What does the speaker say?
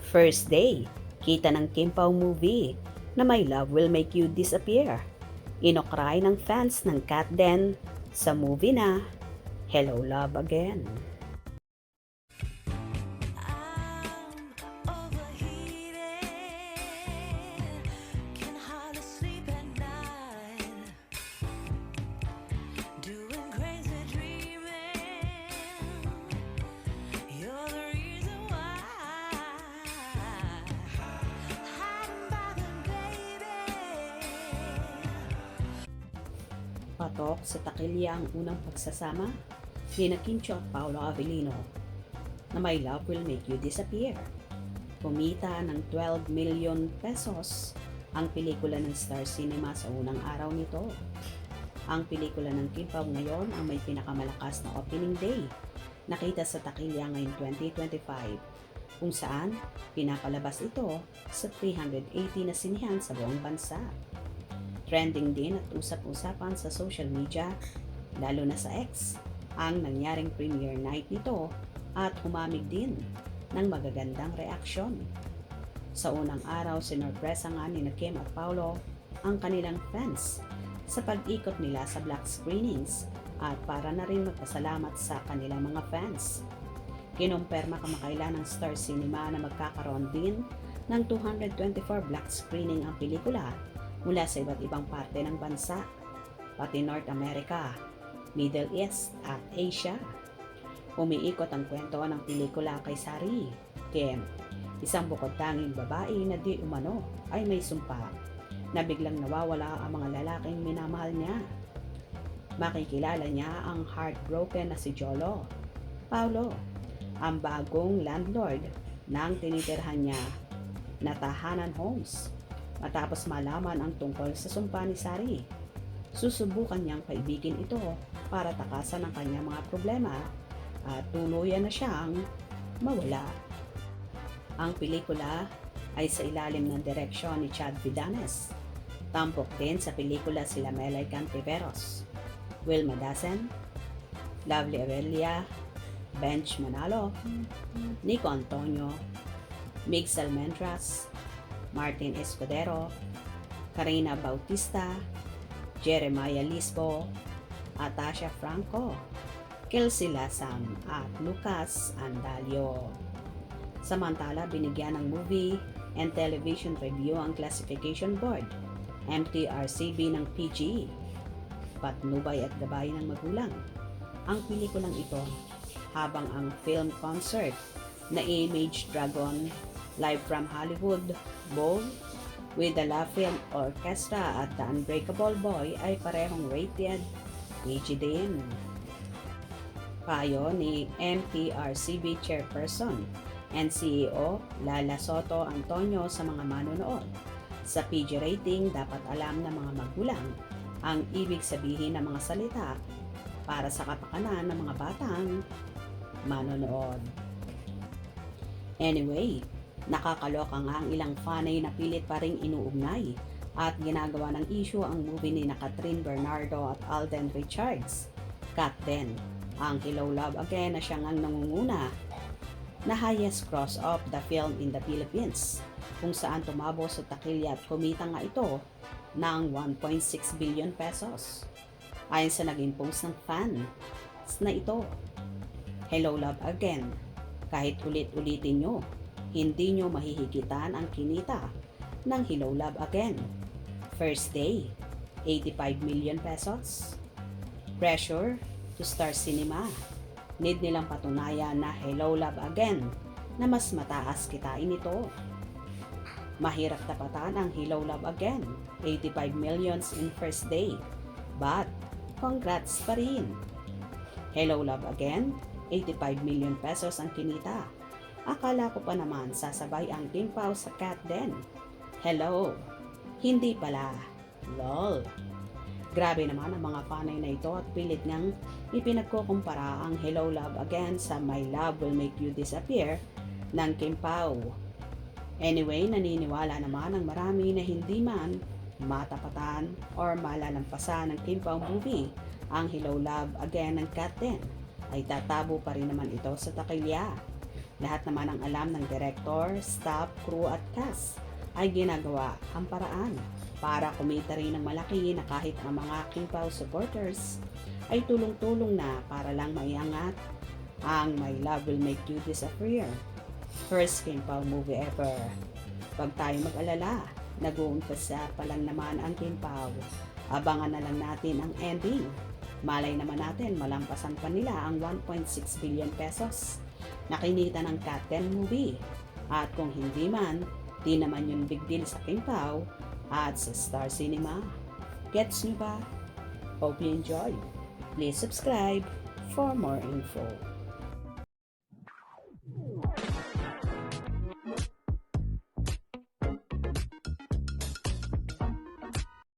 First day, kita ng Kim Pao movie na My Love Will Make You Disappear. Inokray ng fans ng Kat Den sa movie na Hello Love Again. Patok sa takilya ang unang pagsasama ni Kim Cho at Paolo Avellino na My Love Will Make You Disappear. Kumita ng 12 million pesos ang pelikula ng Star Cinema sa unang araw nito. Ang pelikula ng Kim Pao ngayon ang may pinakamalakas na opening day nakita sa takilya ngayong 2025 kung saan pinapalabas ito sa 380 na sinihan sa buong bansa. Trending din at usap-usapan sa social media, lalo na sa X, ang nangyaring premiere night nito at humamig din ng magagandang reaksyon. Sa unang araw, sinorpresa nga ni Kim at Paolo ang kanilang fans sa pag-ikot nila sa black screenings at para na rin magpasalamat sa kanilang mga fans. Kinumpirma kamakailan ng Star Cinema na magkakaroon din ng 224 black screening ang pelikula mula sa iba't ibang parte ng bansa, pati North America, Middle East at Asia. Umiikot ang kwento ng pelikula kay Sari, Kim, isang bukod-tanging babae na di umano ay may sumpa na biglang nawawala ang mga lalaking minamahal niya. Makikilala niya ang heartbroken na si Jolo, Paolo, ang bagong landlord ng tinitirhan niya na Tahanan Homes. Matapos malaman ang tungkol sa sumpa ni Sari, susubukan niyang paibigin ito para takasan ang kanyang mga problema at tuluyan na siyang mawala. Ang pelikula ay sa ilalim ng direksyon ni Chad Vidanes. Tampok din sa pelikula sila Melay Cantiveros, Wilma Dasen, Lovely Avelia, Bench Manalo, Nico Antonio, Mix Almendras, Martin Escudero, Karina Bautista, Jeremiah Lisbo, Atasha Franco, Kelsey Lasam at Lucas Andalio. Samantala, binigyan ng Movie and Television Review ang Classification Board, MTRCB ng PG, patnubay at gabay ng magulang. Ang pelikulang ito habang ang film concert na Image Dragon Live from Hollywood Bowl with the Lafayette Orchestra at The Unbreakable Boy ay parehong rated PG din. Payo ni MTRCB Chairperson and CEO Lala Soto Antonio sa mga manonood. Sa PG rating, dapat alam ng mga magulang ang ibig sabihin ng mga salita para sa kapakanan ng mga batang manonood. Anyway, nakakaloka nga ang ilang fanay na pilit pa ring inuugnay at ginagawa ng issue ang movie ni Catherine Bernardo at Alden Richards. Kat Den, ang Hello Love Again na siyang ang nangunguna na highest gross of the film in the Philippines, kung saan tumabo sa takilya at kumita nga ito ng 1.6 billion pesos. Ayon sa naging post ng fans na ito, Hello Love Again, kahit ulit-ulitin nyo, hindi nyo mahihigitan ang kinita ng Hello Love Again. First day, 85 million pesos. Pressure to Star Cinema. Need nilang patunayan na Hello Love Again na mas mataas kitain ito. Mahirap tapatan ang Hello Love Again, 85 millions in first day. But, congrats pa rin. Hello Love Again, 85 million pesos ang kinita. Akala ko pa naman sasabay ang Kim Pao sa Kat Den. Hello, hindi pala. LOL. Grabe naman ang mga fanay na ito at pilit ngang ipinagkukumpara ang Hello Love Again sa My Love Will Make You Disappear ng Kim Pao. Anyway, naniniwala naman ang marami na hindi man matapatan or malalampasan ng Kim Pao movie ang Hello Love Again ng Kat Den ay tatabo pa rin naman ito sa takilya. Lahat naman ang alam ng director, staff, crew at cast ay ginagawa ang paraan para kumita rin ng malaki na kahit ang mga King Pao supporters ay tulong-tulong na para lang maiangat ang My Love Will Make You Disappear. First King Pao movie ever. Huwag tayo mag-alala, nag-uumpisa pa lang naman ang King Pao. Abangan na lang natin ang ending. Malay naman natin malampasan pa nila ang 1.6 billion pesos na kinita ng Cat 10 movie. At kung hindi man, di naman yung big deal sa King Pao at sa Star Cinema. Gets nyo ba? Hope you enjoy. Please subscribe for more info.